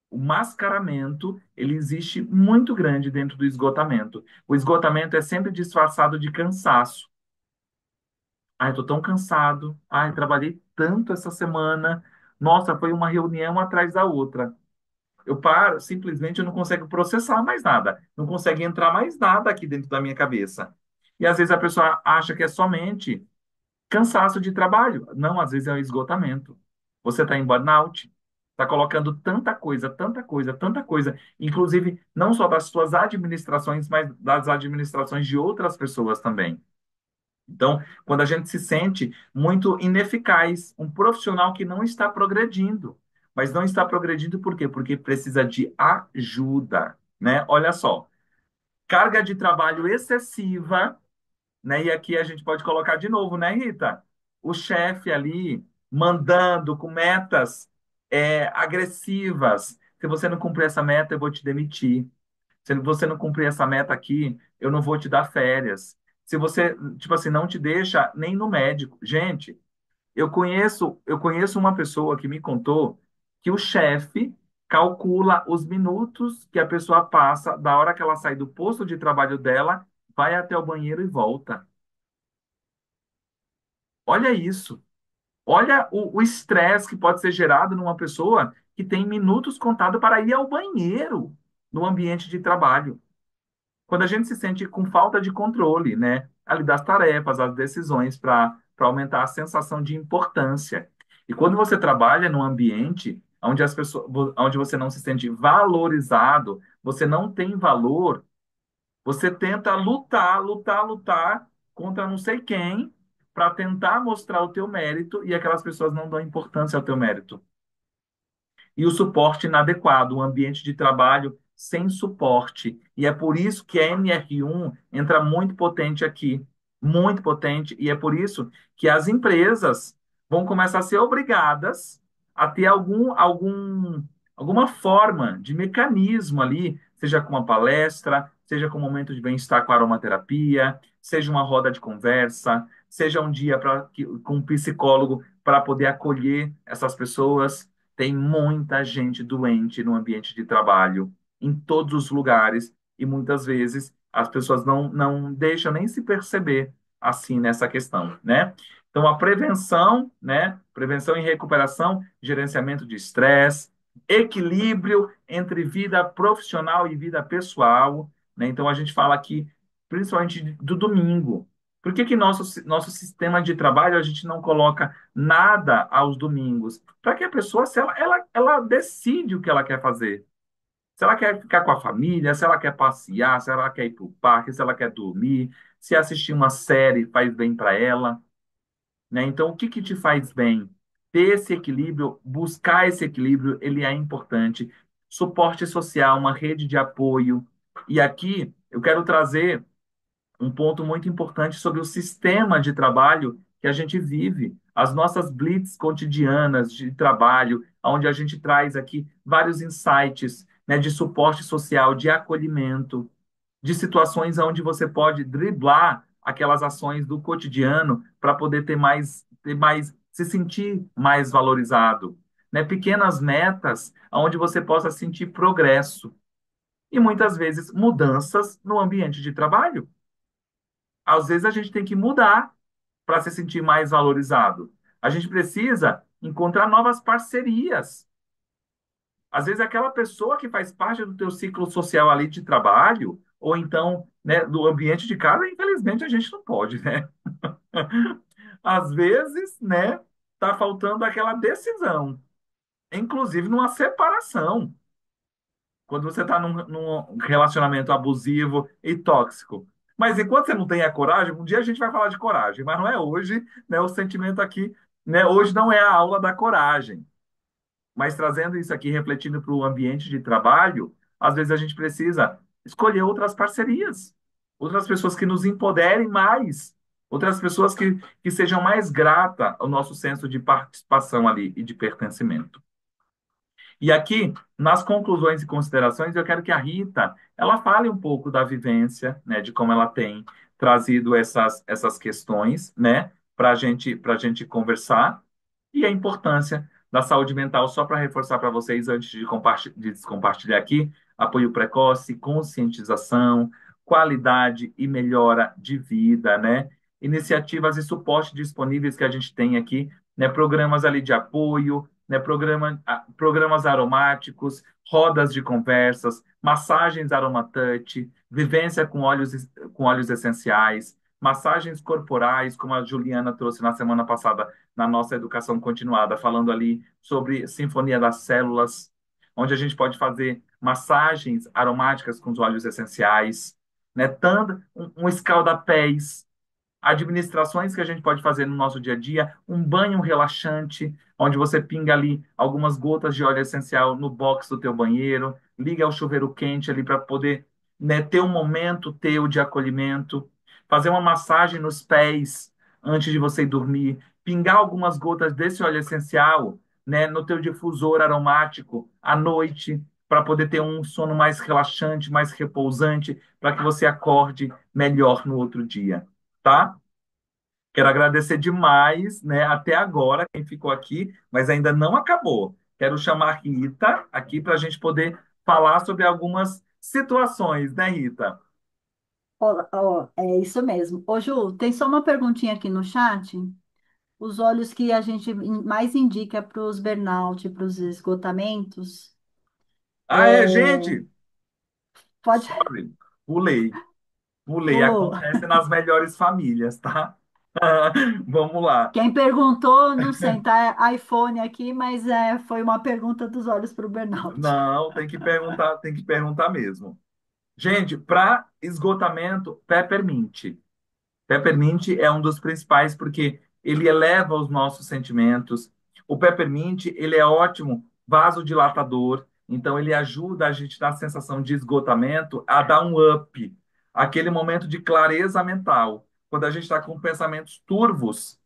O mascaramento, ele existe muito grande dentro do esgotamento. O esgotamento é sempre disfarçado de cansaço. Ai, tô tão cansado. Ai, trabalhei tanto essa semana. Nossa, foi uma reunião atrás da outra. Eu paro, simplesmente eu não consigo processar mais nada. Não consegue entrar mais nada aqui dentro da minha cabeça. E às vezes a pessoa acha que é somente cansaço de trabalho. Não, às vezes é um esgotamento. Você está em burnout, está colocando tanta coisa, tanta coisa, tanta coisa, inclusive não só das suas administrações, mas das administrações de outras pessoas também. Então, quando a gente se sente muito ineficaz, um profissional que não está progredindo, mas não está progredindo por quê? Porque precisa de ajuda, né? Olha só, carga de trabalho excessiva, né? E aqui a gente pode colocar de novo, né, Rita? O chefe ali mandando com metas agressivas. Se você não cumprir essa meta, eu vou te demitir. Se você não cumprir essa meta aqui, eu não vou te dar férias. Se você, tipo assim, não te deixa nem no médico. Gente, eu conheço uma pessoa que me contou que o chefe calcula os minutos que a pessoa passa da hora que ela sai do posto de trabalho dela, vai até o banheiro e volta. Olha isso. Olha o estresse que pode ser gerado numa pessoa que tem minutos contados para ir ao banheiro no ambiente de trabalho. Quando a gente se sente com falta de controle, né, ali das tarefas, das decisões, para aumentar a sensação de importância. E quando você trabalha num ambiente onde as pessoas, onde você não se sente valorizado, você não tem valor, você tenta lutar, lutar, lutar contra não sei quem para tentar mostrar o teu mérito e aquelas pessoas não dão importância ao teu mérito e o suporte inadequado, um ambiente de trabalho sem suporte. E é por isso que a NR1 entra muito potente aqui, muito potente, e é por isso que as empresas vão começar a ser obrigadas a ter alguma forma de mecanismo ali, seja com uma palestra, seja com um momento de bem-estar com a aromaterapia, seja uma roda de conversa, seja um dia com um psicólogo para poder acolher essas pessoas. Tem muita gente doente no ambiente de trabalho, em todos os lugares, e muitas vezes as pessoas não deixam nem se perceber assim nessa questão, né? Então, a prevenção, né? Prevenção e recuperação, gerenciamento de estresse, equilíbrio entre vida profissional e vida pessoal, né? Então, a gente fala aqui, principalmente do domingo. Por que que nosso sistema de trabalho a gente não coloca nada aos domingos? Para que a pessoa, se ela decide o que ela quer fazer. Se ela quer ficar com a família, se ela quer passear, se ela quer ir para o parque, se ela quer dormir, se assistir uma série faz bem para ela, né? Então, o que que te faz bem? Ter esse equilíbrio, buscar esse equilíbrio, ele é importante. Suporte social, uma rede de apoio. E aqui eu quero trazer um ponto muito importante sobre o sistema de trabalho que a gente vive, as nossas blitz cotidianas de trabalho, onde a gente traz aqui vários insights, né, de suporte social, de acolhimento, de situações onde você pode driblar aquelas ações do cotidiano para poder ter mais, se sentir mais valorizado, né? Pequenas metas onde você possa sentir progresso e muitas vezes mudanças no ambiente de trabalho. Às vezes a gente tem que mudar para se sentir mais valorizado. A gente precisa encontrar novas parcerias. Às vezes aquela pessoa que faz parte do teu ciclo social ali de trabalho, ou então, né, do ambiente de casa, infelizmente a gente não pode, né? Às vezes, né, tá faltando aquela decisão, inclusive numa separação, quando você está num relacionamento abusivo e tóxico. Mas enquanto você não tem a coragem, um dia a gente vai falar de coragem, mas não é hoje, né? O sentimento aqui, né? Hoje não é a aula da coragem, mas trazendo isso aqui, refletindo para o ambiente de trabalho, às vezes a gente precisa escolher outras parcerias, outras pessoas que nos empoderem mais, outras pessoas que sejam mais gratas ao nosso senso de participação ali e de pertencimento. E aqui, nas conclusões e considerações, eu quero que a Rita, ela fale um pouco da vivência, né, de como ela tem trazido essas questões, né, para gente conversar, e a importância da saúde mental, só para reforçar para vocês, antes de compartilhar aqui, apoio precoce, conscientização, qualidade e melhora de vida, né, iniciativas e suporte disponíveis que a gente tem aqui, né, programas ali de apoio, né, programas aromáticos, rodas de conversas, massagens aromatouch, vivência com óleos essenciais, massagens corporais, como a Juliana trouxe na semana passada na nossa educação continuada, falando ali sobre Sinfonia das Células, onde a gente pode fazer massagens aromáticas com os óleos essenciais, né, um escalda-pés, administrações que a gente pode fazer no nosso dia a dia, um banho relaxante, onde você pinga ali algumas gotas de óleo essencial no box do teu banheiro, liga o chuveiro quente ali para poder, né, ter um momento teu de acolhimento, fazer uma massagem nos pés antes de você ir dormir, pingar algumas gotas desse óleo essencial, né, no teu difusor aromático à noite, para poder ter um sono mais relaxante, mais repousante, para que você acorde melhor no outro dia, tá? Quero agradecer demais, né, até agora, quem ficou aqui, mas ainda não acabou. Quero chamar a Rita aqui para a gente poder falar sobre algumas situações, né, Rita? Ó, é isso mesmo. Ô, Ju, tem só uma perguntinha aqui no chat. Os óleos que a gente mais indica para os burnout, para os esgotamentos, Ah, é, é... gente? pode. Sorry, pulei, pulei. Pulou. Acontece nas melhores famílias, tá? Vamos lá. Quem perguntou, não sei, tá iPhone aqui, mas foi uma pergunta dos olhos para o burnout. Não, tem que perguntar mesmo. Gente, para esgotamento, peppermint. Peppermint é um dos principais porque ele eleva os nossos sentimentos. O peppermint, ele é ótimo vasodilatador, então ele ajuda a gente na sensação de esgotamento a dar um up, aquele momento de clareza mental. Quando a gente está com pensamentos turvos,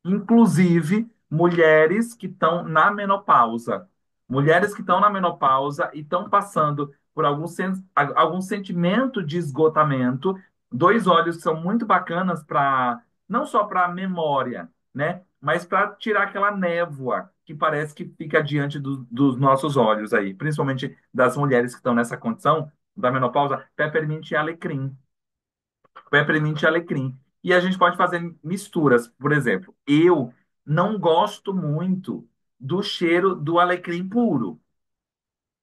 inclusive mulheres que estão na menopausa. Mulheres que estão na menopausa e estão passando por algum sentimento de esgotamento. Dois óleos que são muito bacanas para, não só para a memória, né? Mas para tirar aquela névoa que parece que fica diante dos nossos olhos aí, principalmente das mulheres que estão nessa condição da menopausa, peppermint e alecrim. Peppermint e alecrim. E a gente pode fazer misturas. Por exemplo, eu não gosto muito do cheiro do alecrim puro,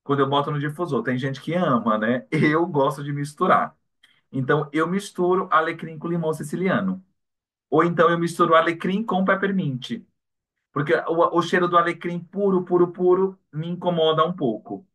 quando eu boto no difusor. Tem gente que ama, né? Eu gosto de misturar. Então, eu misturo alecrim com limão siciliano. Ou então eu misturo alecrim com peppermint. Porque o cheiro do alecrim puro, puro, puro me incomoda um pouco,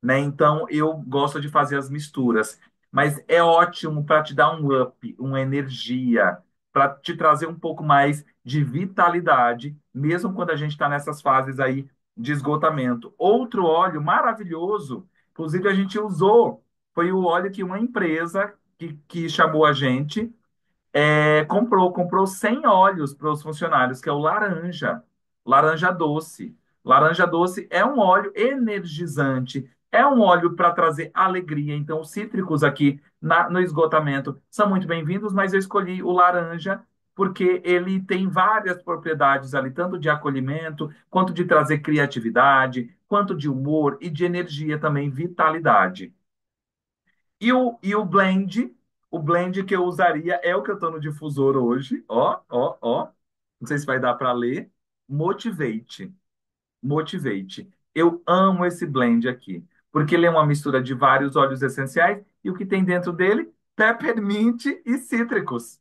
né? Então eu gosto de fazer as misturas, mas é ótimo para te dar um up, uma energia, para te trazer um pouco mais de vitalidade, mesmo quando a gente está nessas fases aí de esgotamento. Outro óleo maravilhoso, inclusive a gente usou, foi o óleo que uma empresa que chamou a gente comprou 100 óleos para os funcionários, que é o laranja, laranja doce. Laranja doce é um óleo energizante, é um óleo para trazer alegria. Então, os cítricos aqui no esgotamento são muito bem-vindos, mas eu escolhi o laranja porque ele tem várias propriedades ali, tanto de acolhimento, quanto de trazer criatividade, quanto de humor e de energia também, vitalidade. O blend que eu usaria é o que eu estou no difusor hoje. Ó, ó, ó. Não sei se vai dar para ler. Motivate. Motivate. Eu amo esse blend aqui, porque ele é uma mistura de vários óleos essenciais e o que tem dentro dele? Peppermint e cítricos.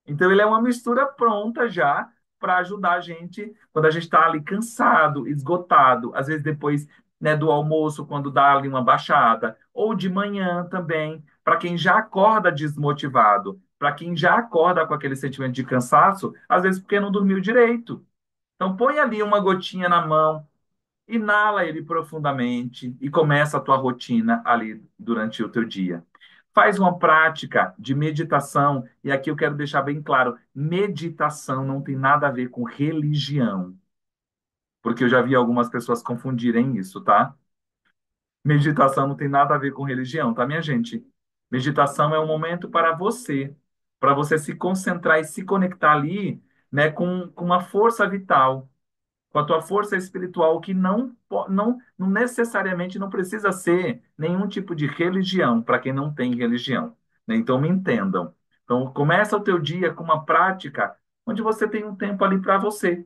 Então, ele é uma mistura pronta já para ajudar a gente quando a gente está ali cansado, esgotado, às vezes depois, né, do almoço, quando dá ali uma baixada, ou de manhã também, para quem já acorda desmotivado, para quem já acorda com aquele sentimento de cansaço, às vezes porque não dormiu direito. Então, põe ali uma gotinha na mão, inala ele profundamente e começa a tua rotina ali durante o teu dia. Faz uma prática de meditação, e aqui eu quero deixar bem claro: meditação não tem nada a ver com religião, porque eu já vi algumas pessoas confundirem isso, tá? Meditação não tem nada a ver com religião, tá, minha gente? Meditação é um momento para você se concentrar e se conectar ali, né, com uma força vital, com a tua força espiritual, que não necessariamente não precisa ser nenhum tipo de religião, para quem não tem religião, né? Então, me entendam. Então, começa o teu dia com uma prática onde você tem um tempo ali para você,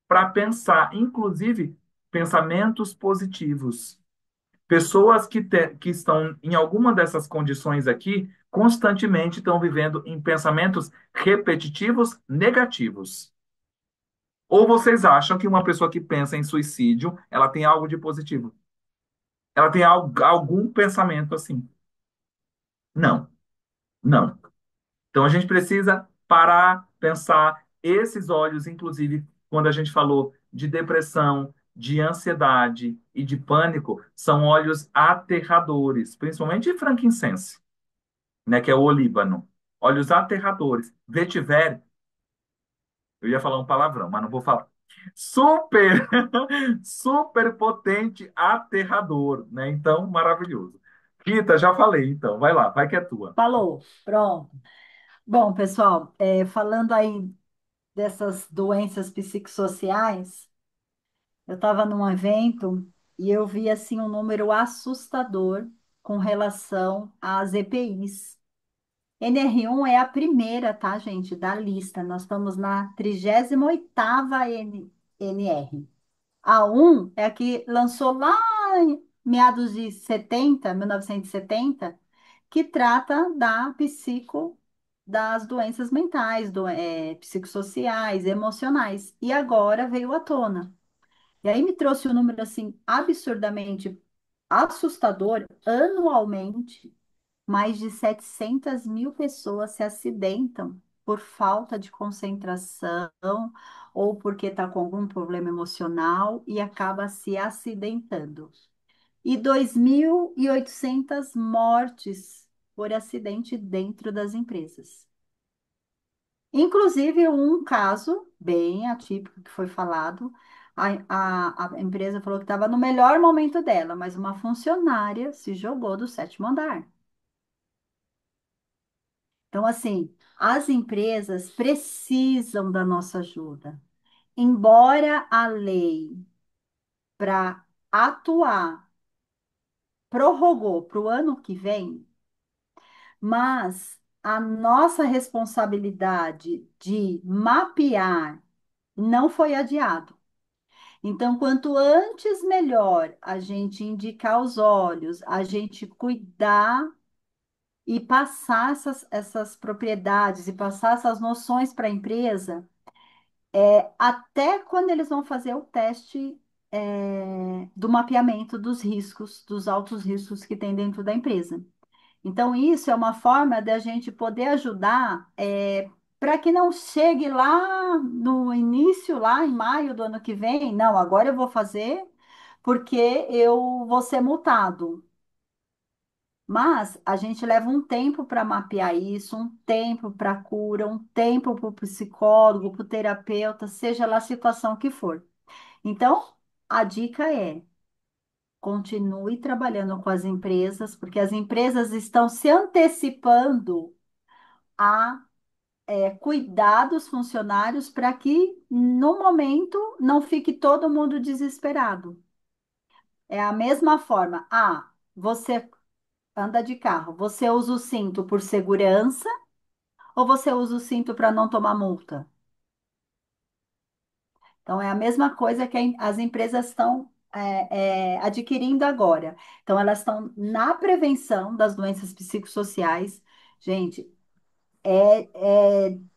para pensar, inclusive pensamentos positivos. Pessoas que estão em alguma dessas condições aqui, constantemente estão vivendo em pensamentos repetitivos negativos. Ou vocês acham que uma pessoa que pensa em suicídio, ela tem algo de positivo? Ela tem algum pensamento assim? Não, não. Então a gente precisa parar, pensar. Esses olhos, inclusive, quando a gente falou de depressão, de ansiedade e de pânico, são olhos aterradores, principalmente de frankincense, né, que é o olíbano. Olhos aterradores. Vetiver, eu ia falar um palavrão, mas não vou falar. Super, super potente, aterrador, né? Então, maravilhoso. Rita, já falei, então, vai lá, vai que é tua. Falou, pronto. Bom, pessoal, falando aí dessas doenças psicossociais, eu estava num evento e eu vi assim um número assustador com relação às EPIs. NR1 é a primeira, tá, gente, da lista. Nós estamos na 38ª NR. A 1 é a que lançou lá em meados de 70, 1970, que trata das doenças mentais, psicossociais, emocionais. E agora veio à tona. E aí me trouxe um número assim absurdamente assustador. Anualmente, mais de 700 mil pessoas se acidentam por falta de concentração ou porque está com algum problema emocional e acaba se acidentando. E 2.800 mortes por acidente dentro das empresas. Inclusive, um caso bem atípico que foi falado, a empresa falou que estava no melhor momento dela, mas uma funcionária se jogou do sétimo andar. Então, assim, as empresas precisam da nossa ajuda. Embora a lei para atuar prorrogou para o ano que vem, mas a nossa responsabilidade de mapear não foi adiado. Então, quanto antes, melhor a gente indicar os olhos, a gente cuidar e passar essas propriedades e passar essas noções para a empresa, até quando eles vão fazer o teste, do mapeamento dos riscos, dos altos riscos que tem dentro da empresa. Então, isso é uma forma da gente poder ajudar, para que não chegue lá no início, lá em maio do ano que vem, não, agora eu vou fazer porque eu vou ser multado. Mas a gente leva um tempo para mapear isso, um tempo para a cura, um tempo para o psicólogo, para o terapeuta, seja lá a situação que for. Então, a dica é: continue trabalhando com as empresas, porque as empresas estão se antecipando a cuidar dos funcionários para que, no momento, não fique todo mundo desesperado. É a mesma forma. Ah, você anda de carro, você usa o cinto por segurança ou você usa o cinto para não tomar multa? Então, é a mesma coisa que as empresas estão adquirindo agora. Então, elas estão na prevenção das doenças psicossociais. Gente,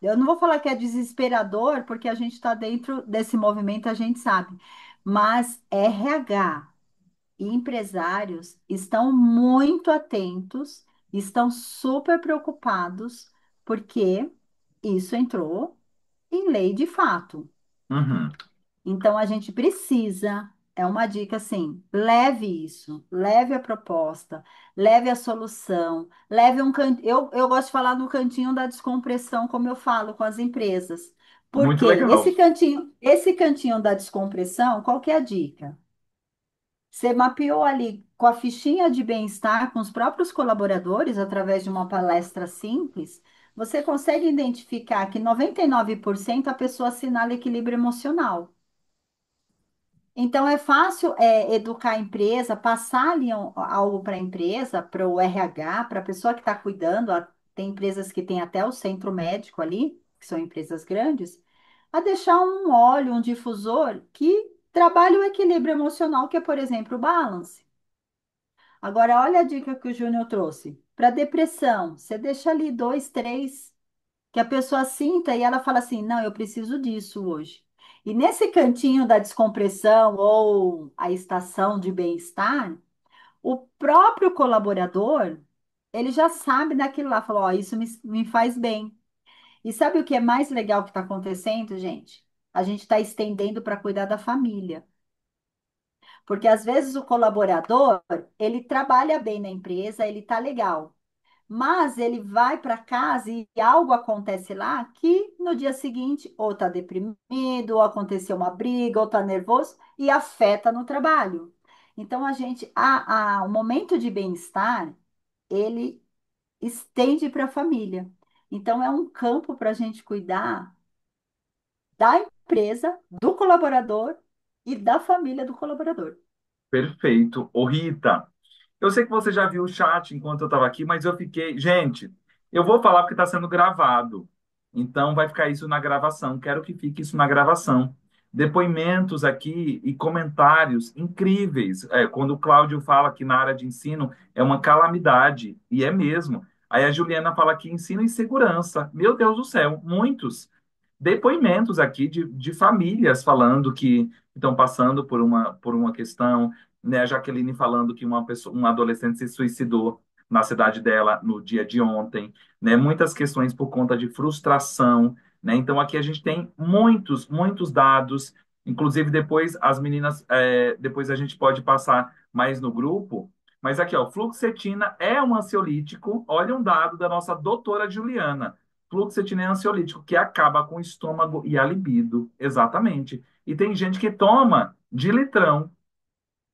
eu não vou falar que é desesperador, porque a gente está dentro desse movimento, a gente sabe. Mas RH e empresários estão muito atentos, estão super preocupados, porque isso entrou em lei de fato. Uhum. Então, a gente precisa. É uma dica assim, leve isso, leve a proposta, leve a solução, leve um canto. Eu gosto de falar no cantinho da descompressão, como eu falo com as empresas. Muito Porque legal. esse cantinho da descompressão, qual que é a dica? Você mapeou ali com a fichinha de bem-estar com os próprios colaboradores, através de uma palestra simples, você consegue identificar que 99% a pessoa assinala equilíbrio emocional. Então, é fácil educar a empresa, passar ali algo para a empresa, para o RH, para a pessoa que está cuidando. Tem empresas que têm até o centro médico ali, que são empresas grandes, a deixar um óleo, um difusor que trabalhe o equilíbrio emocional, que é, por exemplo, o balance. Agora, olha a dica que o Júnior trouxe. Para depressão, você deixa ali dois, três que a pessoa sinta e ela fala assim: não, eu preciso disso hoje. E nesse cantinho da descompressão ou a estação de bem-estar, o próprio colaborador, ele já sabe daquilo lá, falou: ó, isso me faz bem. E sabe o que é mais legal que está acontecendo, gente? A gente está estendendo para cuidar da família. Porque às vezes o colaborador, ele trabalha bem na empresa, ele tá legal. Mas ele vai para casa e algo acontece lá que no dia seguinte ou está deprimido, ou aconteceu uma briga, ou está nervoso e afeta no trabalho. Então o momento de bem-estar, ele estende para a família. Então é um campo para a gente cuidar da empresa, do colaborador e da família do colaborador. Perfeito. Ô, Rita, eu sei que você já viu o chat enquanto eu estava aqui, mas eu fiquei. Gente, eu vou falar porque está sendo gravado. Então vai ficar isso na gravação. Quero que fique isso na gravação. Depoimentos aqui e comentários incríveis. Quando o Cláudio fala que na área de ensino é uma calamidade, e é mesmo. Aí a Juliana fala que ensino em segurança. Meu Deus do céu, muitos depoimentos aqui de famílias falando que estão passando por uma questão, né? A Jaqueline falando que uma pessoa, um adolescente se suicidou na cidade dela no dia de ontem, né? Muitas questões por conta de frustração, né? Então aqui a gente tem muitos dados, inclusive depois as meninas, depois a gente pode passar mais no grupo, mas aqui, ó, fluoxetina é um ansiolítico. Olha um dado da nossa doutora Juliana. Fluoxetina é ansiolítico que acaba com o estômago e a libido, exatamente. E tem gente que toma de litrão,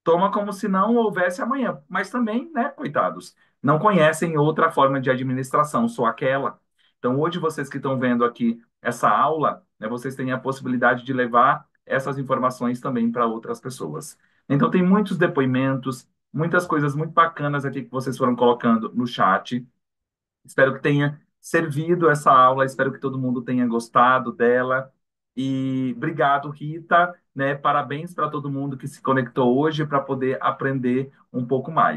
toma como se não houvesse amanhã. Mas também, né, coitados, não conhecem outra forma de administração, só aquela. Então, hoje, vocês que estão vendo aqui essa aula, né, vocês têm a possibilidade de levar essas informações também para outras pessoas. Então, tem muitos depoimentos, muitas coisas muito bacanas aqui que vocês foram colocando no chat. Espero que tenha servido essa aula, espero que todo mundo tenha gostado dela. E obrigado, Rita, né? Parabéns para todo mundo que se conectou hoje para poder aprender um pouco mais.